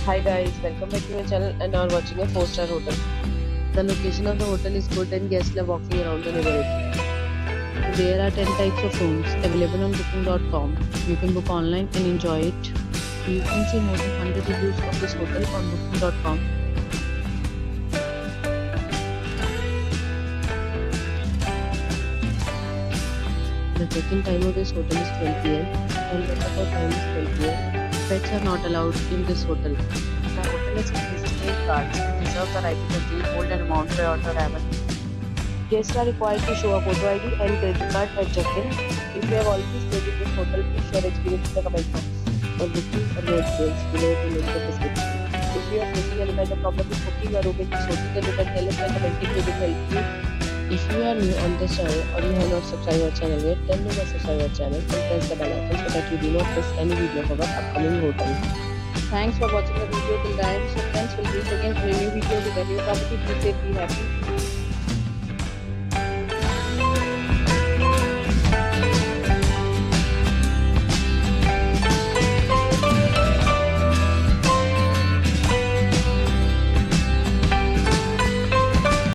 Hi guys, welcome back to my channel and now watching a 4-star hotel. The location of the hotel is good and guests love walking around the neighborhood. There are 10 types of rooms available on booking.com. You can book online and enjoy it. You can see more than 100 reviews of this hotel on booking.com. The check-in time of this hotel is 12 p.m. and the check-out time is 12 p.m. Pets are not allowed in this hotel. The hotel is existing cards and reserves the right to continue hold an amount prior to arrival. Guests are required to show a photo ID and credit card at check-in. If you have already stayed in this hotel, please share experience in the comment box. For booking or more details, below the link in the description. If you are facing any kind of problem with booking or room in this hotel, then you can tell us by commenting. We will help you. If you are new on this channel or you have not subscribed our channel yet, then you must subscribe our channel and press the bell icon so that you do not miss any video of our upcoming hotel. Thanks for watching the video till the end. So friends, will meet again in a new video with a new property. Be safe, be happy.